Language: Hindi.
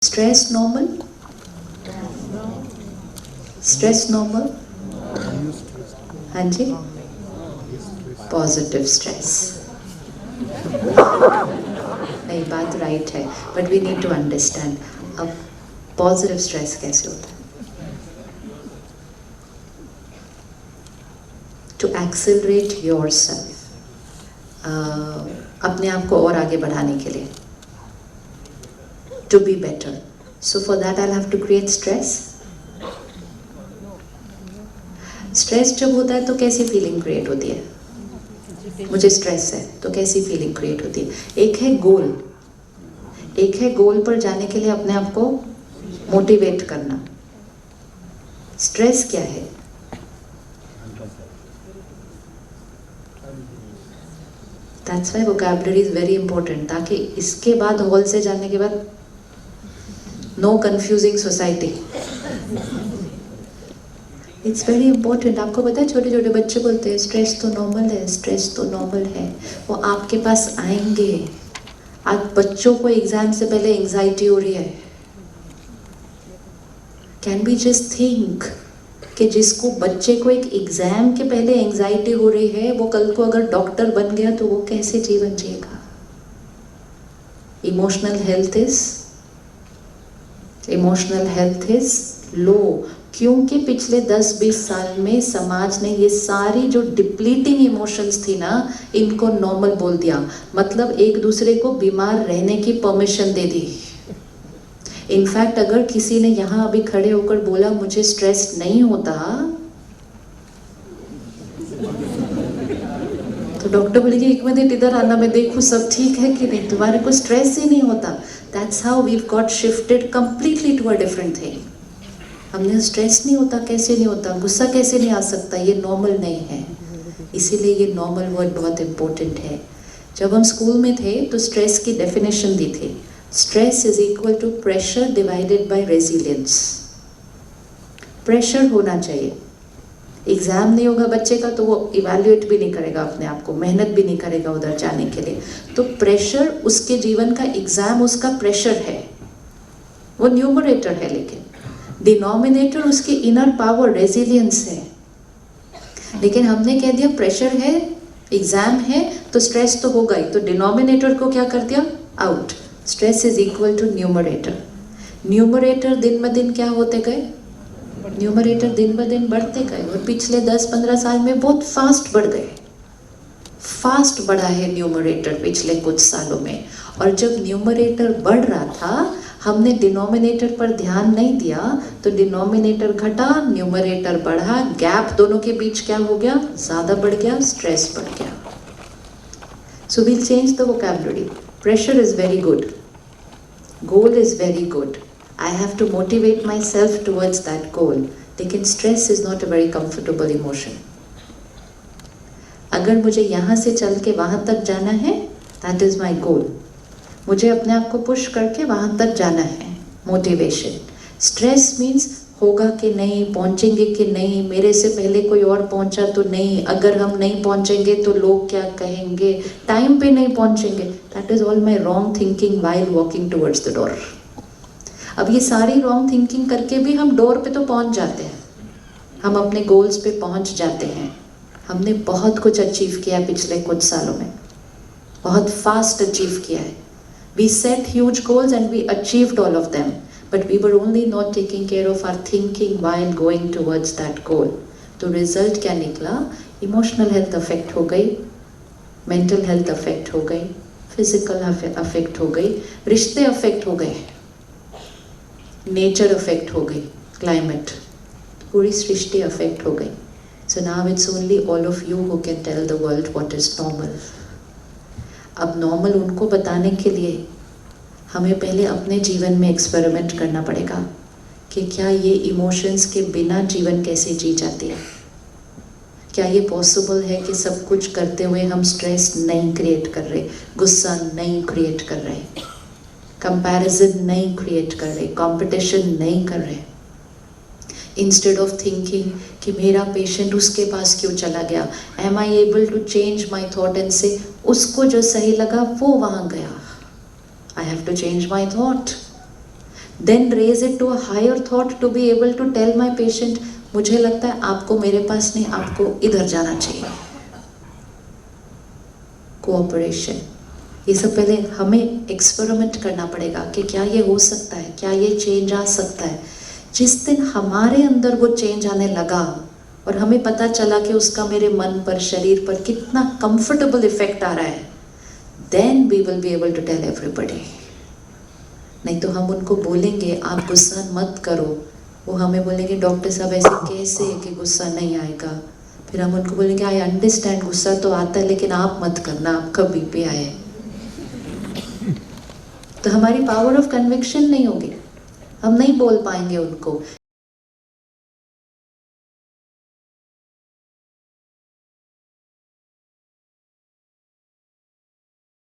Stress normal? Stress normal? हाँ जी, पॉजिटिव स्ट्रेस। नहीं, बात राइट है, but we need to understand अब पॉजिटिव स्ट्रेस कैसे होता है। टू एक्सेलरेट योरसेल्फ, अपने आप को और आगे बढ़ाने के लिए, to be better, so for that I have to create stress. Stress जब होता है तो कैसी फीलिंग क्रिएट होती है? मुझे स्ट्रेस है तो कैसी फीलिंग क्रिएट होती है? एक है गोल, एक है गोल पर जाने के लिए अपने आप को मोटिवेट करना। स्ट्रेस क्या है? That's why vocabulary is very important, ताकि इसके बाद हॉल से जाने के बाद no confusing society. It's very important. आपको पता है छोटे छोटे बच्चे बोलते हैं स्ट्रेस तो नॉर्मल है, स्ट्रेस तो नॉर्मल है। वो आपके पास आएंगे। आज बच्चों को एग्जाम से पहले एंजाइटी हो रही है। कैन बी जस्ट थिंक कि जिसको बच्चे को एक एग्जाम के पहले एंजाइटी हो रही है, वो कल को अगर डॉक्टर बन गया तो वो कैसे जीवन जिएगा? इमोशनल हेल्थ इज लो, क्योंकि पिछले 10-20 साल में समाज ने ये सारी जो डिप्लीटिंग इमोशंस थी ना, इनको नॉर्मल बोल दिया। मतलब एक दूसरे को बीमार रहने की परमिशन दे दी। इनफैक्ट अगर किसी ने यहाँ अभी खड़े होकर बोला मुझे स्ट्रेस नहीं होता, तो डॉक्टर बोलेगी एक मिनट इधर आना, मैं देखूं सब ठीक है कि नहीं, तुम्हारे को स्ट्रेस ही नहीं होता। That's how we got shifted completely to a different thing. हमने स्ट्रेस नहीं होता, कैसे नहीं होता, गुस्सा कैसे नहीं आ सकता, ये नॉर्मल नहीं है। इसीलिए ये नॉर्मल वर्ड बहुत इंपॉर्टेंट है। जब हम स्कूल में थे तो स्ट्रेस की डेफिनेशन दी थी, stress is equal to pressure divided by resilience. Pressure होना चाहिए। एग्जाम नहीं होगा बच्चे का तो वो इवैल्यूएट भी नहीं करेगा अपने आप को, मेहनत भी नहीं करेगा उधर जाने के लिए। तो प्रेशर उसके जीवन का, एग्जाम उसका प्रेशर है, वो न्यूमरेटर है, लेकिन डिनोमिनेटर उसकी इनर पावर रेजिलियंस है। लेकिन हमने कह दिया प्रेशर है, एग्जाम है तो स्ट्रेस तो होगा ही, तो डिनोमिनेटर को क्या कर दिया? Out. Stress is equal to numerator. Numerator दिन ब दिन क्या होते गए? न्यूमरेटर दिन ब दिन बढ़ते गए, और पिछले 10-15 साल में बहुत फास्ट बढ़ गए। फास्ट बढ़ा है न्यूमरेटर पिछले कुछ सालों में। और जब न्यूमरेटर बढ़ रहा था, हमने डिनोमिनेटर पर ध्यान नहीं दिया, तो डिनोमिनेटर घटा, न्यूमरेटर बढ़ा, गैप दोनों के बीच क्या हो गया? ज़्यादा बढ़ गया, स्ट्रेस बढ़ गया। So will change the vocabulary. Pressure is very good, goal is very good, I have to motivate myself towards that goal. लेकिन stress is not a very comfortable emotion. अगर मुझे यहाँ से चल के वहाँ तक जाना है, दैट इज माई गोल। मुझे अपने आप को पुश करके वहाँ तक जाना है, मोटिवेशन। स्ट्रेस मीन्स होगा कि नहीं, पहुँचेंगे कि नहीं, मेरे से पहले कोई और पहुँचा तो नहीं, अगर हम नहीं पहुँचेंगे तो लोग क्या कहेंगे, टाइम पे नहीं पहुँचेंगे। That is all my wrong thinking while walking towards the door. अब ये सारी रॉन्ग थिंकिंग करके भी हम डोर पे तो पहुँच जाते हैं, हम अपने गोल्स पे पहुँच जाते हैं। हमने बहुत कुछ अचीव किया है पिछले कुछ सालों में, बहुत फास्ट अचीव किया है। We set huge goals and we achieved all of them, but we were only not taking care of our thinking while going towards that goal. तो result क्या निकला? Emotional health affect हो गई, mental health affect हो गई, physical affect हो गई, रिश्ते affect हो गए, nature affect हो गई, climate, पूरी सृष्टि affect हो गई। So now it's only all of you who can tell the world what is normal. अब नॉर्मल उनको बताने के लिए हमें पहले अपने जीवन में एक्सपेरिमेंट करना पड़ेगा कि क्या ये इमोशंस के बिना जीवन कैसे जी जाती है। क्या ये पॉसिबल है कि सब कुछ करते हुए हम स्ट्रेस नहीं क्रिएट कर रहे, गुस्सा नहीं क्रिएट कर रहे, कंपैरिजन नहीं क्रिएट कर रहे, कंपटीशन नहीं कर रहे। इंस्टेड ऑफ थिंकिंग कि मेरा पेशेंट उसके पास क्यों चला गया, am I able to change my thought and से उसको जो सही लगा वो वहाँ गया। I have to change my thought. then raise it to a higher thought to be able to tell my patient, मुझे लगता है आपको मेरे पास नहीं, आपको इधर जाना चाहिए। कोऑपरेशन, ये सब पहले हमें एक्सपेरिमेंट करना पड़ेगा कि क्या ये हो सकता है, क्या ये चेंज आ सकता है। जिस दिन हमारे अंदर वो चेंज आने लगा और हमें पता चला कि उसका मेरे मन पर, शरीर पर कितना कंफर्टेबल इफेक्ट आ रहा है, then we will be able to tell everybody। नहीं तो हम उनको बोलेंगे आप गुस्सा मत करो, वो हमें बोलेंगे डॉक्टर साहब ऐसे कैसे कि गुस्सा नहीं आएगा। फिर हम उनको बोलेंगे आई अंडरस्टैंड गुस्सा तो आता है लेकिन आप मत करना, आपका बीपी आए। तो हमारी पावर ऑफ कन्विक्शन नहीं होगी, हम नहीं बोल पाएंगे उनको।